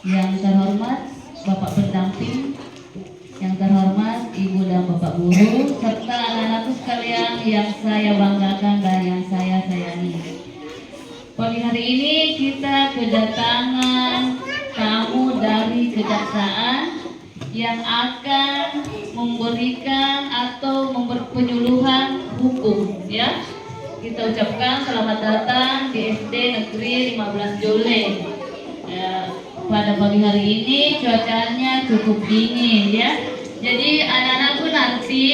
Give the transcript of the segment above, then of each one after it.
Yang terhormat Bapak pendamping, yang terhormat Ibu dan Bapak guru, serta anak-anakku sekalian yang saya banggakan dan yang saya sayangi. Pagi hari ini kita kedatangan tamu dari kejaksaan yang akan memberikan atau penyuluhan hukum, ya. Kita ucapkan selamat datang di SD Negeri 15 Jole. Pada pagi hari ini cuacanya cukup dingin, ya. Jadi anak-anakku nanti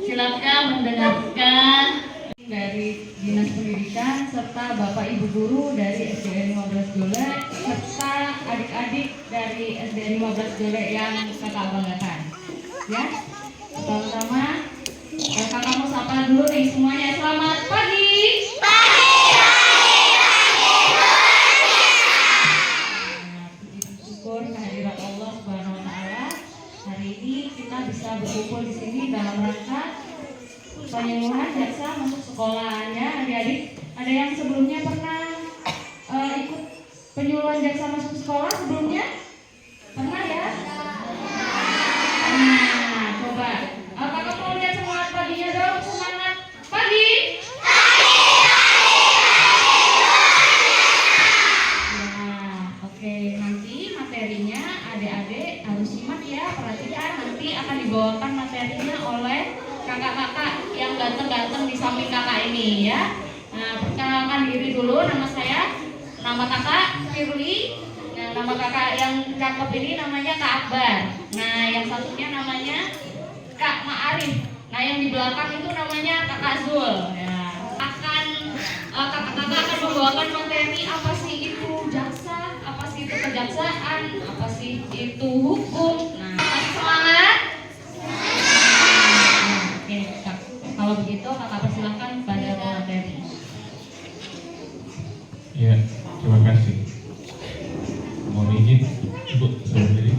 silakan mendengarkan dari Dinas Pendidikan serta Bapak Ibu guru dari SDN 15 Jole serta adik-adik dari SDN 15 Jole yang kakak banggakan, ya. Pertama-tama kakak mau sapa dulu nih semuanya. Selamat pagi. Syukur kehadirat Allah Subhanahu wa taala. Hari ini kita bisa berkumpul di sini dalam rangka penyuluhan jaksa masuk sekolahnya. Adik-adik, ada yang sebelumnya pernah ikut penyuluhan jaksa masuk sekolah sebelumnya? Pernah ya? Nah, coba kakak mau lihat semangat paginya dong. Semangat pagi. Nah, oke, nanti materinya adik-adik harus simak ya, perhatikan. Nanti akan dibawakan materinya oleh kakak-kakak yang ganteng-ganteng di samping kakak ini, ya. Nah, perkenalkan diri dulu. Nama saya, nama kakak Firly. Nah, nama kakak yang cakep ini namanya Kak Akbar. Nah, yang satunya namanya Kak Ma'arif. Nah, yang di belakang itu namanya Kakak Zul. Ya. Kakak-kakak akan membawakan materi apa sih itu jaksa, apa sih itu kejaksaan, apa sih itu hukum. Nah, masih semangat? Oke, kalau begitu kakak persilahkan pada materi. Ya, terima kasih. Mohon izin, Ibu, saya berdiri.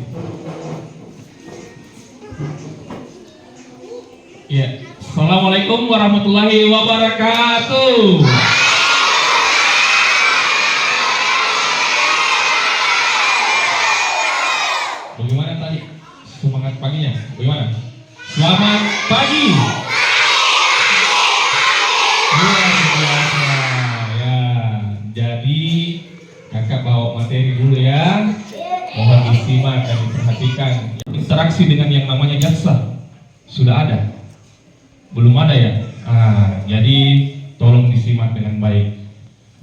Ya, Assalamualaikum warahmatullahi wabarakatuh. Bagaimana tadi semangat paginya? Bagaimana? Selamat pagi. Luar biasa. Ya, jadi kakak bawa materi dulu ya. Mohon disimak dan diperhatikan. Interaksi dengan yang namanya jaksa sudah ada? Belum ada ya? Jadi tolong disimak dengan baik.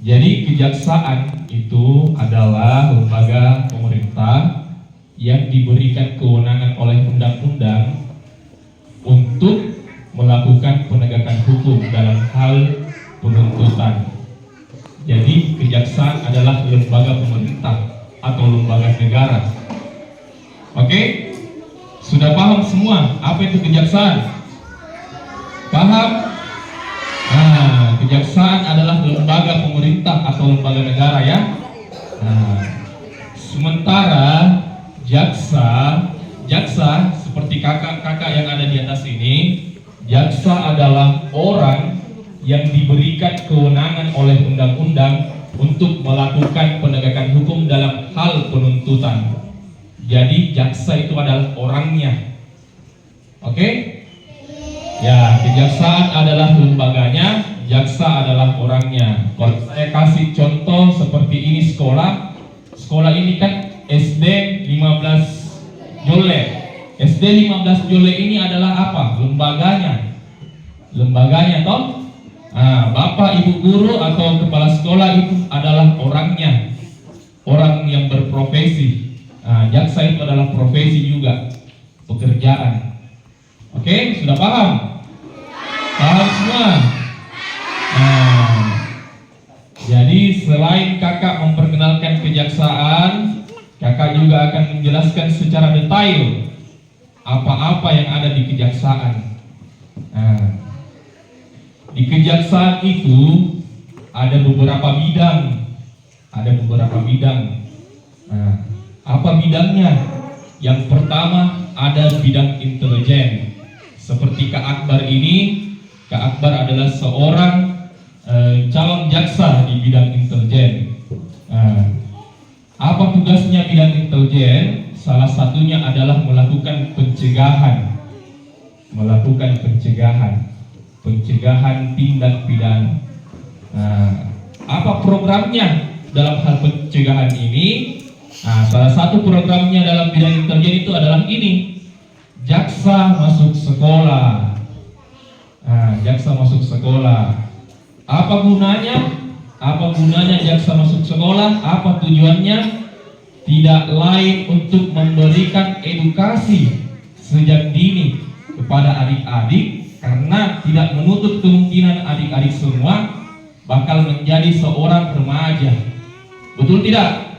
Jadi kejaksaan itu adalah lembaga pemerintah yang diberikan kewenangan oleh undang-undang untuk melakukan penegakan hukum dalam hal penuntutan. Jadi kejaksaan adalah lembaga pemerintah atau lembaga negara. Oke? Sudah paham semua apa itu kejaksaan? Paham? Nah, kejaksaan adalah lembaga pemerintah atau lembaga negara ya. Nah, sementara jaksa seperti kakak-kakak yang ada di atas ini, jaksa adalah orang yang diberikan kewenangan oleh undang-undang untuk melakukan penegakan hukum dalam hal penuntutan. Jadi jaksa itu adalah orangnya. Oke? Ya, kejaksaan adalah lembaganya, jaksa adalah orangnya. Kalau saya kasih contoh seperti ini sekolah ini kan SD 15 Jole. SD 15 Jole ini adalah apa? Lembaganya toh? Bapak Ibu guru atau kepala sekolah itu adalah orangnya, orang yang berprofesi. Jaksa itu adalah profesi juga, pekerjaan. Oke, sudah paham? Paham semua? Jadi selain kakak memperkenalkan kejaksaan, kakak juga akan menjelaskan secara detail apa-apa yang ada di kejaksaan. Di kejaksaan itu ada beberapa bidang. Apa bidangnya? Yang pertama ada bidang intelijen. Seperti Kak Akbar ini, Kak Akbar adalah seorang calon jaksa di bidang intelijen. Apa tugasnya bidang intelijen? Salah satunya adalah melakukan pencegahan. Melakukan pencegahan tindak pidana. Nah, apa programnya dalam hal pencegahan ini? Nah, salah satu programnya dalam bidang intelijen itu adalah ini, jaksa masuk sekolah. Nah, jaksa masuk sekolah. Apa gunanya? Apa gunanya jaksa masuk sekolah? Apa tujuannya? Tidak lain untuk memberikan edukasi sejak dini kepada adik-adik, karena tidak menutup kemungkinan adik-adik semua bakal menjadi seorang remaja. Betul tidak?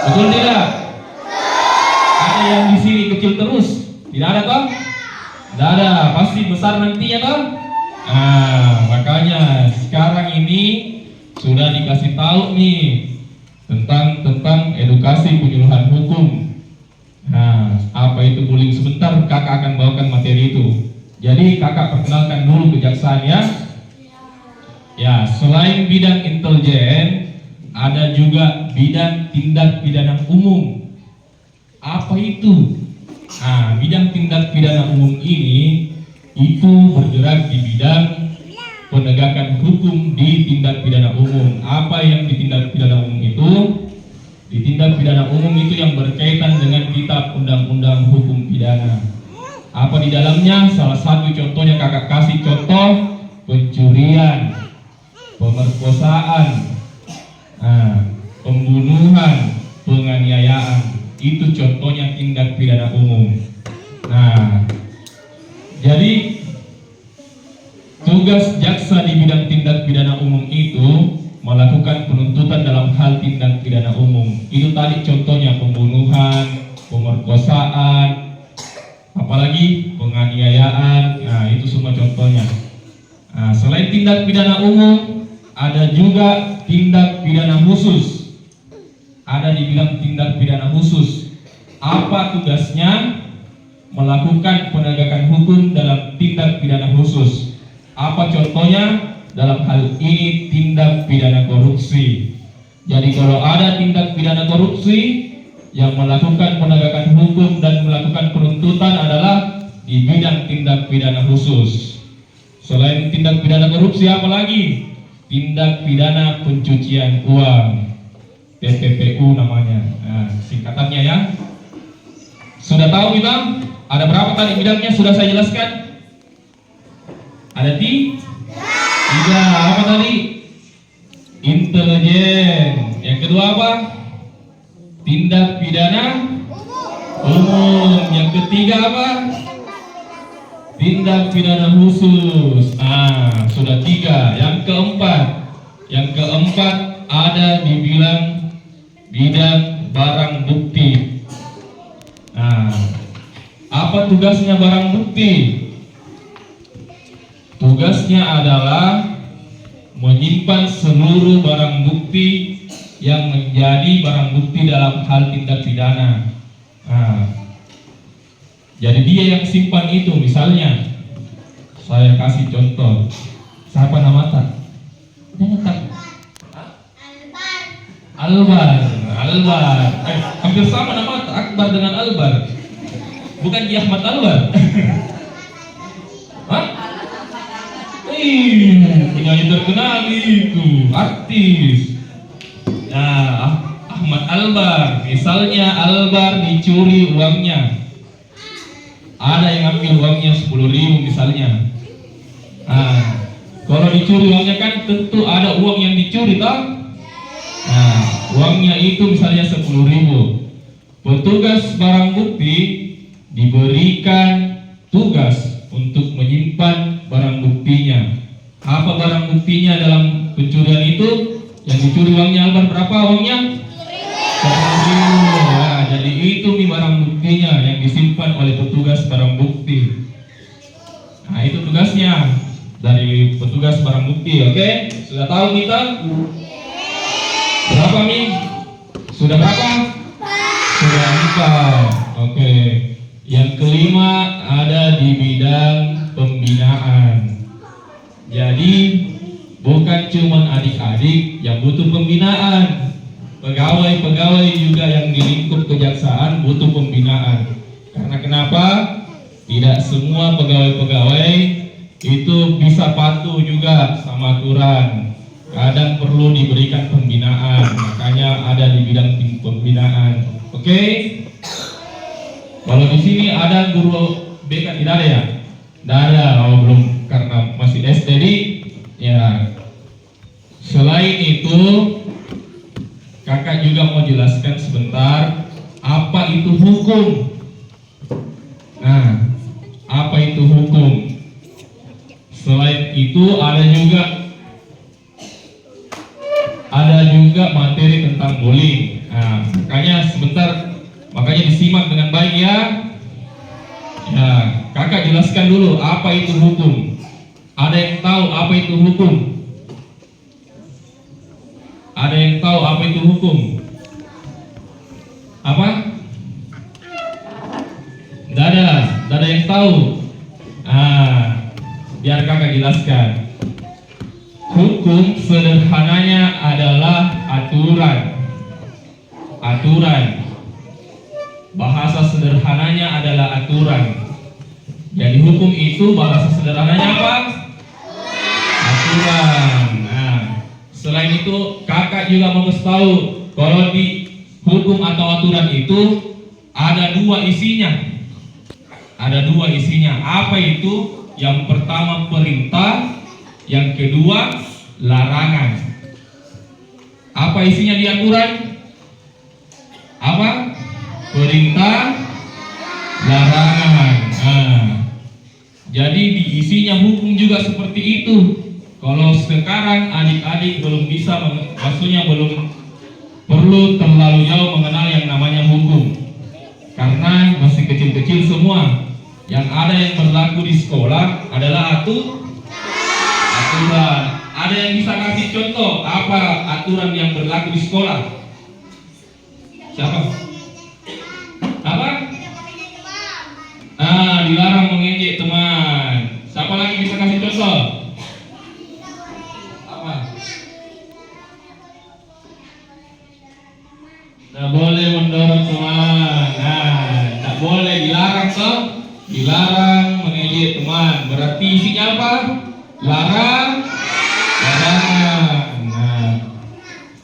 Betul tidak? Ada yang di sini kecil terus? Tidak ada toh? Tidak ada, pasti besar nantinya toh? Nah, makanya sekarang ini sudah dikasih tahu nih tentang edukasi penyuluhan hukum. Nah, apa itu bullying? Sebentar kakak akan bawakan materi itu. Jadi kakak perkenalkan dulu kejaksaan ya. Ya, selain bidang intelijen, ada juga bidang tindak pidana umum. Apa itu? Nah, bidang tindak pidana umum ini itu bergerak di bidang penegakan hukum di tindak pidana umum. Apa yang di tindak pidana umum itu? Di tindak pidana umum itu yang berkaitan dengan kitab undang-undang hukum pidana. Apa di dalamnya? Salah satu contohnya kakak kasih contoh pencurian, pemerkosaan, pembunuhan, penganiayaan. Itu contohnya tindak pidana umum. Nah, jadi tugas jaksa di bidang tindak pidana umum itu melakukan penuntutan dalam hal tindak pidana umum. Itu tadi contohnya pembunuhan, pemerkosaan, apalagi penganiayaan. Nah, itu semua contohnya. Nah, selain tindak pidana umum, ada juga tindak pidana khusus. Ada dibilang tindak pidana khusus. Apa tugasnya? Melakukan penegakan hukum dalam tindak pidana khusus. Apa contohnya? Dalam hal ini tindak pidana korupsi. Jadi kalau ada tindak pidana korupsi yang melakukan penegakan hukum dan melakukan penuntutan adalah di bidang tindak pidana khusus. Selain tindak pidana korupsi, apa lagi? Tindak pidana pencucian uang, TPPU namanya. Nah, singkatannya ya. Sudah tahu kita? Ada berapa tadi bidangnya sudah saya jelaskan? Ada tiga. Apa tadi? Intelijen. Yang kedua apa? Tindak pidana umum. Yang ketiga apa? Tindak pidana khusus. Sudah tiga. Yang keempat ada dibilang bidang barang bukti. Apa tugasnya barang bukti? Tugasnya adalah menyimpan seluruh barang bukti yang menjadi barang bukti dalam hal tindak pidana. Jadi dia yang simpan itu. Misalnya saya kasih contoh, siapa nama tak? Jangan tak. Albar. Hampir sama nama Akbar dengan Albar. Bukan Ki Ahmad Albar. Penyanyi terkenal itu, artis. Nah, Ahmad Albar. Misalnya Albar dicuri uangnya. Ada yang ambil uangnya 10.000 misalnya. Kalau dicuri uangnya kan tentu ada uang yang dicuri toh? Uangnya itu misalnya 10.000. Petugas barang bukti diberikan tugas untuk menyimpan barang buktinya. Apa barang buktinya dalam pencurian itu? Yang dicuri uangnya Albar berapa uangnya? 10.000. Jadi itu nih barang buktinya yang disimpan oleh petugas barang bukti. Itu tugasnya dari petugas barang bukti. Oke? Sudah tahu kita? Berapa nih? Sudah berapa? Sudah 4. Oke. Yang kelima ada di bidang pembinaan. Jadi bukan cuma adik-adik yang butuh pembinaan. pegawai-pegawai juga yang di lingkup kejaksaan butuh pembinaan. Karena kenapa? Tidak semua pegawai-pegawai itu bisa patuh juga sama aturan. Kadang perlu diberikan pembinaan, makanya ada di bidang pembinaan. Oke? Kalau di sini ada guru BK tidak ada ya? Tidak ada, oh belum, karena masih SD ya. Selain itu, kakak juga mau jelaskan sebentar apa itu hukum. Nah, apa itu hukum? Selain itu ada juga materi tentang bullying. Nah, makanya disimak dengan baik ya. Ya, kakak jelaskan dulu apa itu hukum. Ada yang tahu apa itu hukum? Ada yang tahu apa itu hukum? Apa? Tidak ada yang tahu. Biar kakak jelaskan. Hukum sederhananya adalah aturan. Bahasa sederhananya adalah aturan. Jadi hukum itu bahasa sederhananya apa? Aturan. Nah, selain itu kakak juga mau kasih tahu kalau di hukum atau aturan itu ada dua isinya. Apa itu? Yang pertama perintah, yang kedua larangan. Apa isinya di aturan? Apa? Perintah, larangan. Jadi di isinya hukum juga seperti itu. Kalau sekarang adik-adik belum bisa, maksudnya belum perlu terlalu jauh mengenal yang namanya hukum, karena masih kecil-kecil semua. Yang ada yang berlaku di sekolah adalah aturan. Ada yang bisa kasih contoh apa aturan yang berlaku di sekolah? Siapa? Apa? Dilarang mengejek teman. Siapa lagi bisa kasih contoh? Apa? Tidak boleh mendorong teman. Tak boleh, dilarang toh. Dilarang mengejek teman. Berarti isinya apa? Larangan.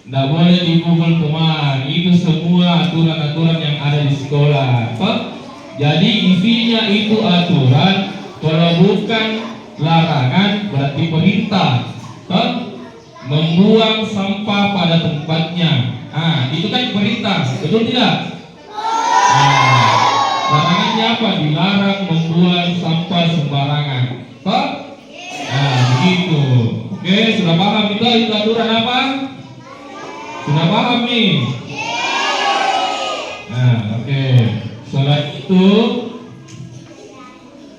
Tidak boleh dipukul teman. Itu semua aturan-aturan yang ada di sekolah. Jadi isinya itu aturan. Kalau bukan larangan berarti perintah. Membuang sampah pada tempatnya. Itu kan perintah, betul tidak? Larangannya apa? Dilarang membuang sampah sembarangan. Begitu. Oke, sudah paham itu aturan apa? Sudah paham nih? Oke. Selain itu,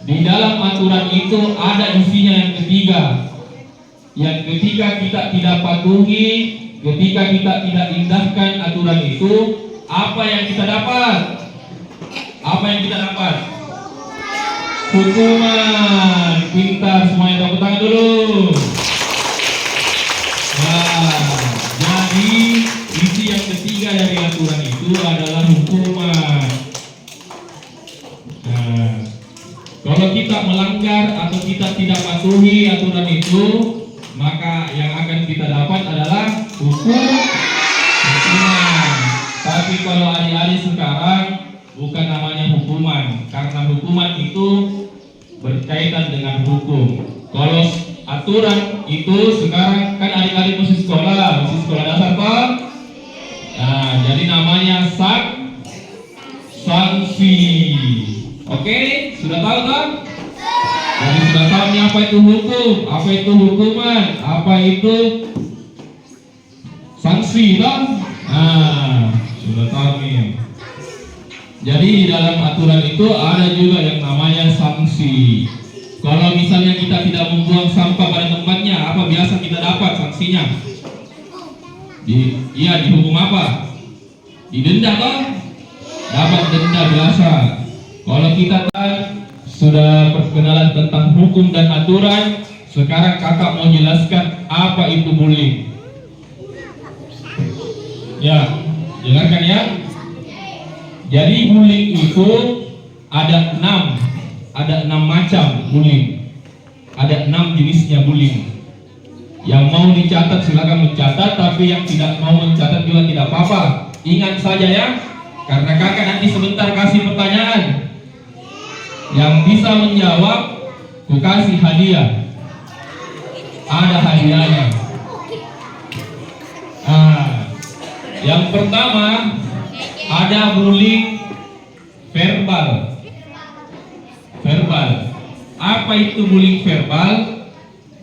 di dalam aturan itu ada isinya yang ketiga. Yang ketika kita tidak patuhi, ketika kita tidak indahkan aturan itu, apa yang kita dapat? Apa yang kita dapat? Hukuman. Pintar, semuanya tepuk tangan dulu. Jadi isi yang ketiga dari aturan itu adalah hukuman. Kalau kita melanggar atau kita tidak patuhi aturan itu, maka yang akan kita dapat adalah hukuman. Tapi kalau adik-adik sekarang bukan namanya hukuman, karena hukuman itu berkaitan dengan hukum. Kalau aturan itu sekarang kan adik-adik masih sekolah dasar Pak. Jadi namanya sanksi. Oke, sudah tahu kan? Jadi sudah tahu nih apa itu hukum, apa itu hukuman, apa itu sanksi, kan? Sudah tahu nih. Jadi di dalam aturan itu ada juga yang namanya sanksi. Kalau misalnya kita tidak membuang sampah pada tempatnya, apa biasa kita dapat sanksinya? Dihukum apa? Didenda toh? Dapat denda biasa. Kalau kita sudah perkenalan tentang hukum dan aturan, sekarang kakak mau jelaskan apa itu bullying. Ya, dengarkan ya. Jadi bullying itu ada 6 macam bullying. Ada 6 jenisnya bullying. Yang mau dicatat silakan mencatat, tapi yang tidak mau mencatat juga tidak apa-apa. Ingat saja ya, karena kakak nanti sebentar kasih pertanyaan. Yang bisa menjawab, ku kasih hadiah. Ada hadiahnya. Yang pertama ada bullying verbal. Apa itu bullying verbal?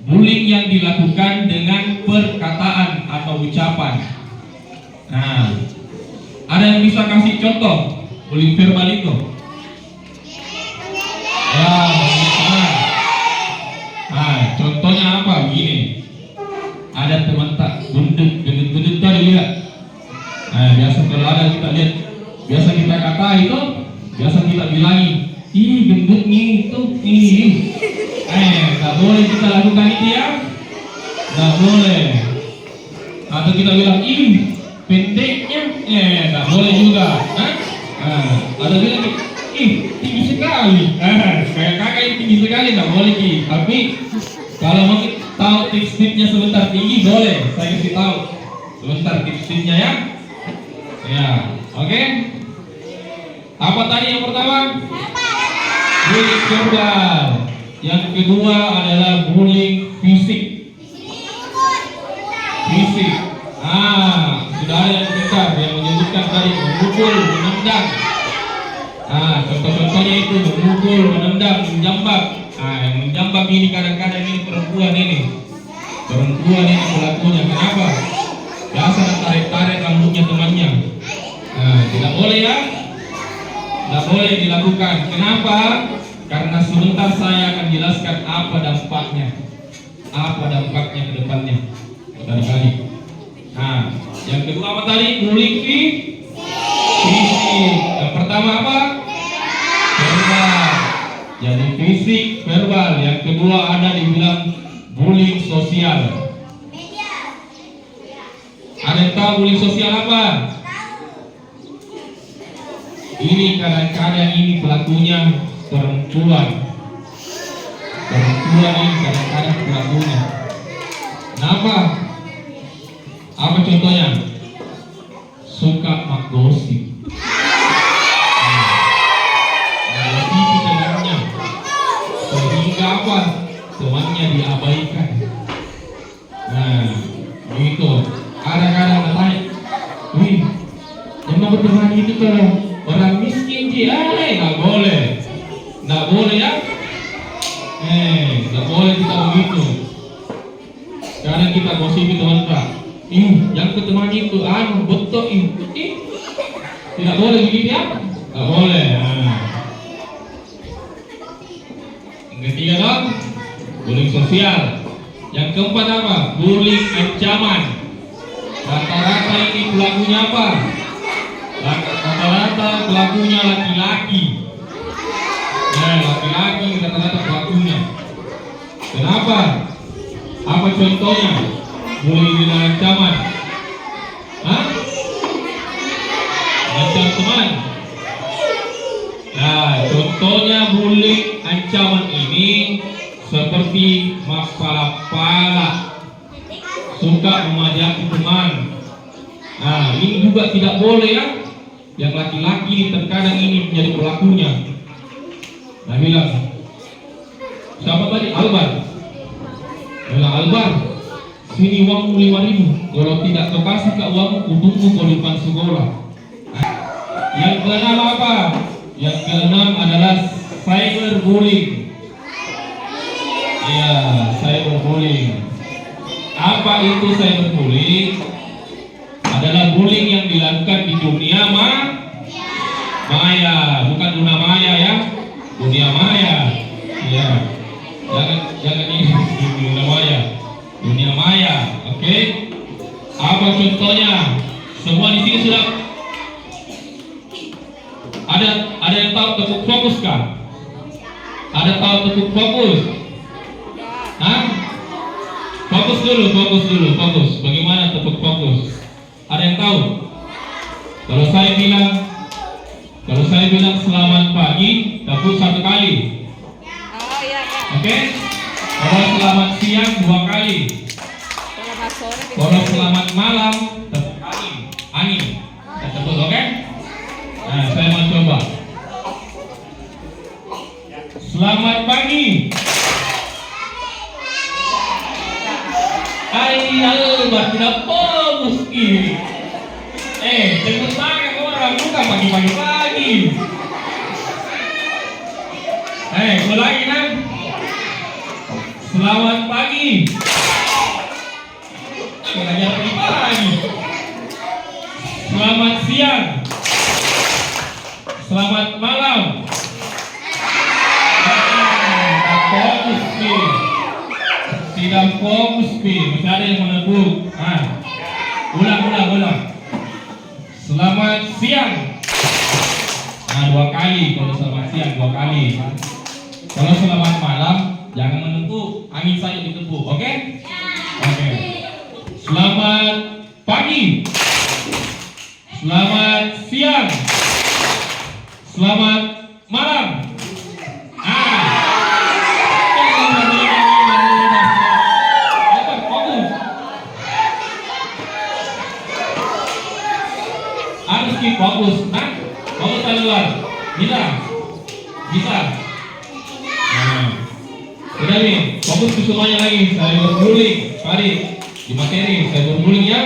Bullying yang dilakukan dengan perkataan atau ucapan. Nah, ada yang bisa kasih contoh bullying verbal itu? Ya, contohnya apa? Gini, ada teman tak gendut tadi lihat. Biasa kalau ada kita lihat, biasa kita kata itu, biasa kita bilangi, ih gendutnya itu, ih. Nggak boleh kita lakukan itu ya, nggak boleh. Atau kita bilang, ih pendeknya, nggak boleh juga. Ada bilang, ih tinggi sekali, kayak kakak ini tinggi sekali, nggak boleh ki. Tapi kalau mau tahu tips-tipsnya sebentar tinggi boleh, saya kasih tahu sebentar tips-tipsnya ya. Ya, oke. Apa tadi yang pertama? Bullying verbal. Yang kedua adalah bullying fisik. Sudah ada yang mendengar yang menyebutkan tadi memukul, menendang. Contoh-contohnya itu memukul, menendang, menjambak. Yang menjambak ini kadang-kadang ini perempuan ini pelakunya. Kenapa? Biasa tarik-tarik rambutnya temannya. Tidak boleh ya, tidak boleh dilakukan. Kenapa? Karena sebentar saya akan jelaskan apa dampaknya ke depannya. Kali-kali. Yang kedua apa tadi? Bullying fisik. Yang pertama apa? Verbal. Jadi fisik, verbal. Yang kedua ada dibilang bullying sosial. Ada yang tahu bullying sosial apa? Ini kadang-kadang ini pelakunya perempuan ini kadang-kadang pelakunya. Kenapa? Apa contohnya? Suka menggosip. Menggosip temannya, sehingga apa? Temannya diabaikan. Gitu. Kadang-kadang tanya, wih, yang mau berteman itu kalau orang miskin sih, nggak boleh ya, nggak boleh kita begitu. Kadang kita gosipi teman kita, yang ketemu itu, betul tidak boleh begitu ya, nggak boleh. Yang ketiga dong, bullying sosial. Yang keempat apa? Bullying ancaman. Rata-rata ini pelakunya apa? Rata-rata pelakunya laki-laki. Laki-laki rata-rata pelakunya. Kenapa? Apa contohnya? Bullying dengan ancaman. Macam teman. Contohnya bullying ancaman ini seperti mapala-pala, suka memajaki teman. Ini juga tidak boleh ya. Yang laki-laki terkadang ini menjadi pelakunya. Bilang, siapa tadi? Albar. Bilang, Albar, sini uangmu 5.000. Kalau tidak kau kasih ke uangmu, kutunggu kau di depan sekolah. Yang keenam apa? Yang keenam adalah cyberbullying. Ya, cyberbullying. Apa itu cyberbullying? Adalah bullying yang dilakukan di dunia maya, bukan dunia maya ya, dunia maya. Ya, jangan ini dunia maya. Oke? Apa contohnya? Semua di sini sudah ada yang tahu tepuk fokus kah? Ada tahu tepuk fokus? Fokus dulu. Bagaimana tepuk fokus? Ada yang tahu? Kalau saya bilang selamat pagi, tepuk 1 kali. Oh iya, iya. Oke? Kalau selamat siang 2 kali. Selamat sore. Kalau selamat malam, tepuk angin. Angin. Kita tepuk, oke? Nah, saya mau coba. Selamat pagi. Ayal, tidak fokus ini. Tepuk tangan orang, bukan pagi-pagi. Ulangi kan? Selamat pagi. Belajar pagi. Selamat siang. Selamat malam. Tidak fokus nih. Tidak fokus nih. Masih ada yang menebuk. Ulang. Selamat siang. 2 kali. Kalau selamat siang 2 kali. Kalau selamat malam jangan menepuk, angin saja ditepuk, oke? Oke. Selamat pagi. Selamat siang. Selamat malam. Harus fokus. Fokus keluar. Bisa. Udah nih, fokus ke semuanya lagi. Saya berguling, Pari di materi. Saya berguling ya.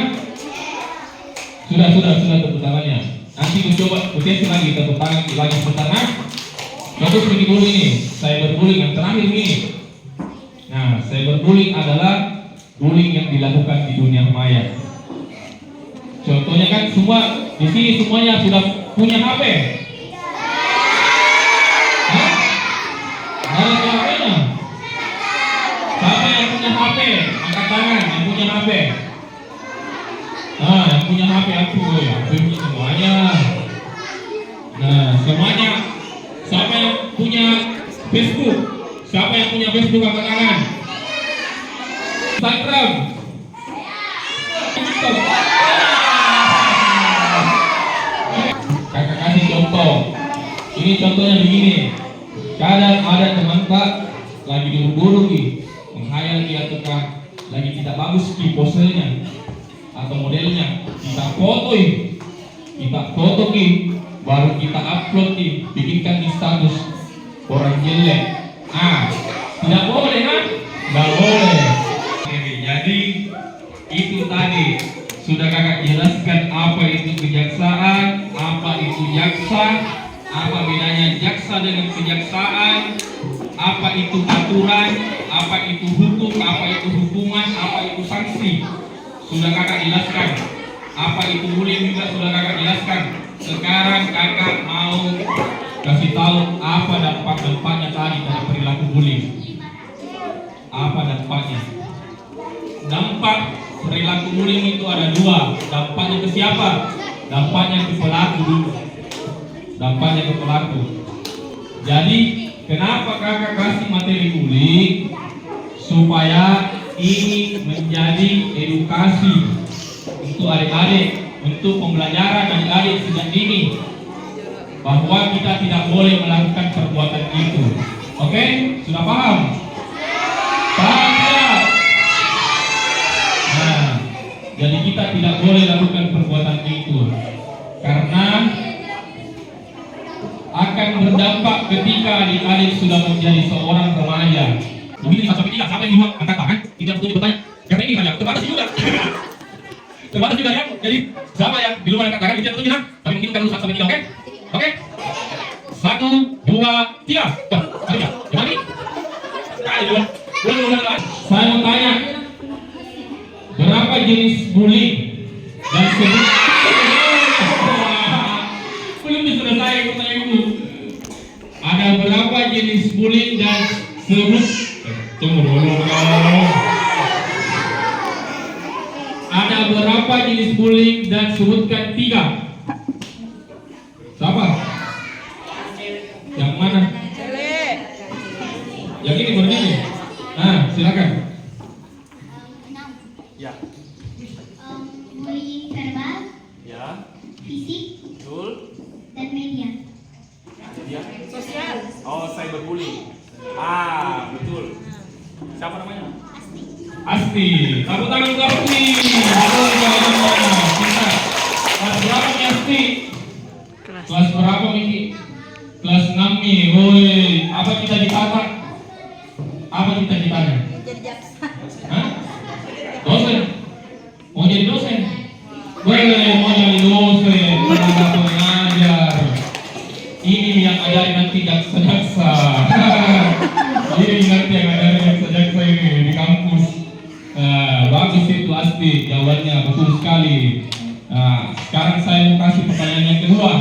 Sudah tepuk tangannya. Nanti coba tes lagi tepuk tangan lagi sebentar. Fokus begini dulu ini. Saya berguling yang terakhir ini. Nah, saya berguling adalah guling yang dilakukan di dunia maya. Contohnya kan semua di sini semuanya sudah punya HP. Harus HP-nya. Siapa yang punya HP? Angkat tangan yang punya HP. Yang punya HP aku semuanya. Semuanya. Siapa yang punya Facebook? Siapa yang punya Facebook angkat tangan? Instagram. Kakak kasih contoh. Ini contohnya begini. Kadang ada teman Pak lagi buru-buru menghayal ataukah lagi tidak bagus posenya atau modelnya, kita foto baru kita upload bikinkan di status orang jelek. Tidak boleh kan? Tidak boleh. Jadi itu tadi sudah kakak jelaskan apa itu kejaksaan, apa itu jaksa, apa bedanya jaksa dengan kejaksaan, apa itu aturan, apa itu hukum, apa itu hukuman, apa itu sanksi. Sudah kakak jelaskan. Apa itu bullying juga sudah kakak jelaskan. Sekarang kakak mau kasih tahu apa dampak-dampaknya tadi dari perilaku bullying. Apa dampaknya? Dampak perilaku bullying itu ada 2. Dampaknya ke siapa? Dampaknya ke pelaku dulu. Dampaknya ke pelaku. Jadi kenapa kakak kasih materi bullying? Supaya ini menjadi edukasi untuk adik-adik, untuk pembelajaran adik-adik sejak dini, bahwa kita tidak boleh melakukan perbuatan itu. Oke? Sudah paham? Paham tidak? Jadi kita tidak boleh lakukan perbuatan itu karena akan berdampak ketika adik-adik sudah menjadi seorang remaja. Begini 1 sampai 3, siapa yang mau angkat tangan? Tidak perlu bertanya. Karena ini hanya terbatas juga. Terbatas juga ya. Jadi siapa yang di luar angkat tangan tidak perlu bilang. Tapi mungkin kalau 1 sampai 3, oke? Oke? 1, 2, 3. Ayo, gimana nih? Saya mau tanya, berapa jenis bullying dan belum diselesai pertanyaan itu. Ada berapa jenis bullying dan tunggu dulu. Ada berapa jenis bullying dan sebutkan 3. Siapa? Yang mana? Yang ini berdiri. Silakan. Ya. Bullying verbal, Ya. fisik, berbully. Ah, betul. Siapa namanya? Asti. Tepuk tangan untuk Asti. Betul jawabannya. Kita. Kelas berapa nih Asti? Kelas berapa Miki? Kelas 6 nih. Woi, apa cita-citanya? Apa cita-citanya? Jadi jaksa. Hah? Dosen? Mau jadi dosen? Boleh, mau jadi dosen, tenaga pengajar. Ini yang ajarin nanti jaksa-jaksa. Ini nanti yang ajarin jaksa-jaksa ini di kampus. Bagus itu Asti, jawabannya betul sekali. Nah, sekarang saya mau kasih pertanyaan yang kedua.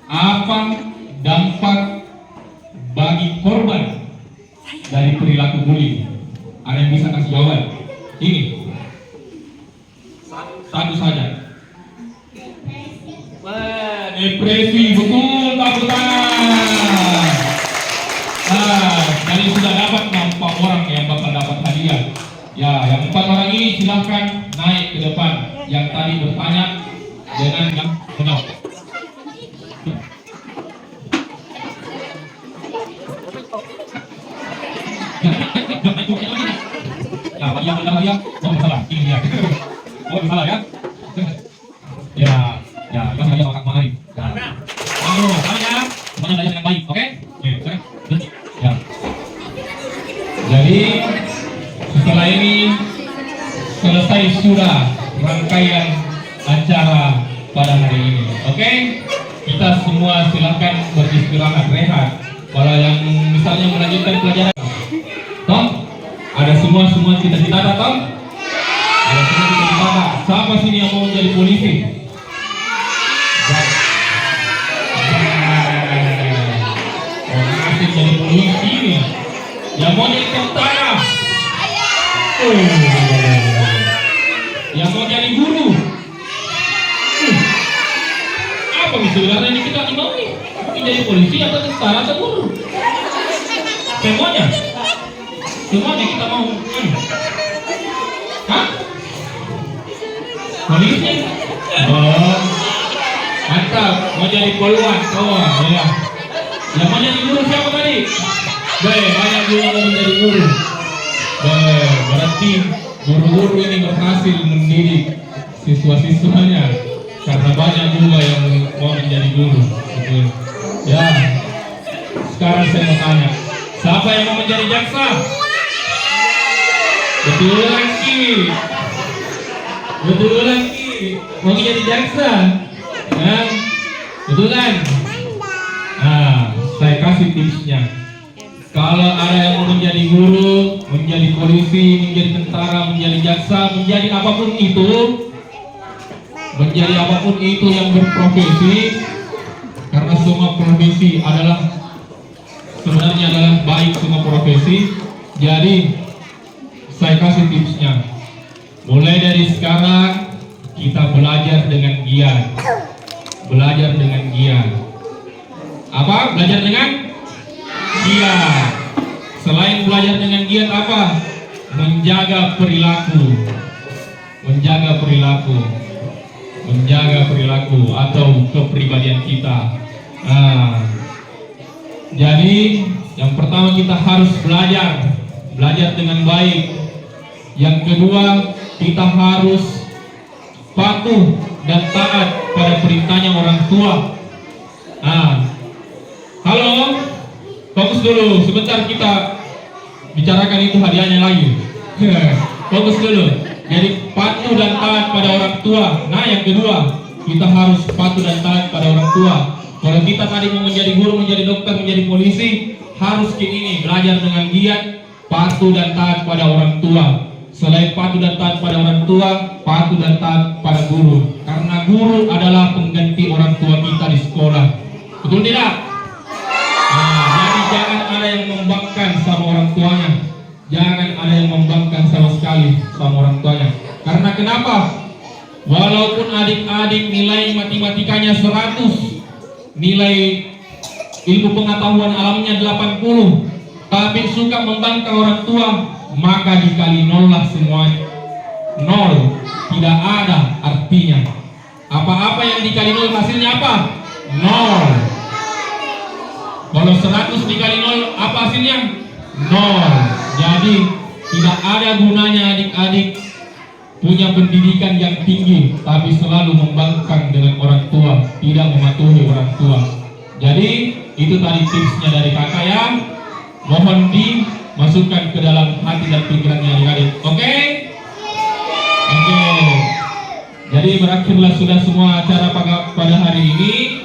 Apa dampak bagi korban dari perilaku bullying? Ada yang bisa kasih jawaban? Ini satu saja. Wah, depresi, betul, tepuk tangan. Nah, jadi sudah dapat 4 orang yang bakal dapat hadiah. Ya, yang 4 orang ini silahkan naik ke depan. Yang tadi bertanya dengan yang benar. Nah, yang benar dia, oh salah, ini dia. Oh salah ya? Ya, kan saya kakak mari. Ayo, semuanya belajar dengan baik, oke? Oke, ya. Jadi setelah ini selesai sudah rangkaian acara pada hari ini, oke? Kita semua silakan beristirahat rehat. Kalau yang misalnya melanjutkan pelajaran, toh ada semua cita-cita, toh? Ada semua cita-cita. Siapa sini yang mau menjadi polisi? Orang asik jadi polisi ini. Yang mau jadi tentara? Yang mau jadi guru? Apa sebenarnya ini kita mau nih? Ini jadi polisi atau tentara atau guru? Semuanya? Semuanya kita mau. Hah? Polisi? Oh, mantap. Mau jadi polwan? Oh, ya. Yang mau jadi guru siapa tadi? Banyak juga yang mau menjadi guru. Berarti guru-guru ini berhasil mendidik siswa-siswanya karena banyak juga yang mau menjadi guru. Betul. Ya. Sekarang saya mau tanya, siapa yang mau menjadi jaksa? Betul lagi. Betul lagi. Mau jadi jaksa? Ya. Betul kan? Nah, saya kasih tipsnya. Kalau ada yang mau menjadi guru, menjadi polisi, menjadi tentara, menjadi jaksa, menjadi apapun itu yang berprofesi, karena semua profesi sebenarnya adalah baik, semua profesi. Jadi saya kasih tipsnya. Mulai dari sekarang kita belajar dengan giat. Belajar dengan giat. Apa? Belajar dengan giat. Selain belajar dengan giat apa? Menjaga perilaku. Menjaga perilaku. Menjaga perilaku atau kepribadian kita. Nah, jadi yang pertama kita harus belajar dengan baik. Yang kedua, kita harus patuh dan taat pada perintahnya orang tua. Nah, halo, fokus dulu. Sebentar kita bicarakan itu hadiahnya lagi. Fokus dulu. Jadi patuh dan taat pada orang tua. Nah, yang kedua, kita harus patuh dan taat pada orang tua. Kalau kita tadi mau menjadi guru, menjadi dokter, menjadi polisi, harus ini belajar dengan giat, patuh dan taat pada orang tua. Selain patuh dan taat pada orang tua, patuh dan taat pada guru. Karena guru adalah pengganti orang tua kita di sekolah. Betul tidak? Nah, jadi jangan ada yang membangkang sama orang tuanya. Jangan ada yang membangkang sama sekali sama orang tuanya. Karena kenapa? Walaupun adik-adik nilai matematikanya 100, nilai ilmu pengetahuan alamnya 80, tapi suka membangkang orang tua, maka dikali 0 lah semuanya. 0, tidak ada artinya. Apa-apa yang dikali 0 hasilnya apa? Nol. Kalau 100 dikali 0 apa hasilnya? 0. Jadi tidak ada gunanya adik-adik punya pendidikan yang tinggi tapi selalu membangkang dengan orang tua, tidak mematuhi orang tua. Jadi itu tadi tipsnya dari kakak ya. Mohon dimasukkan ke dalam hati dan pikirannya adik-adik. Oke? Oke. Jadi berakhirlah sudah semua acara pada hari ini.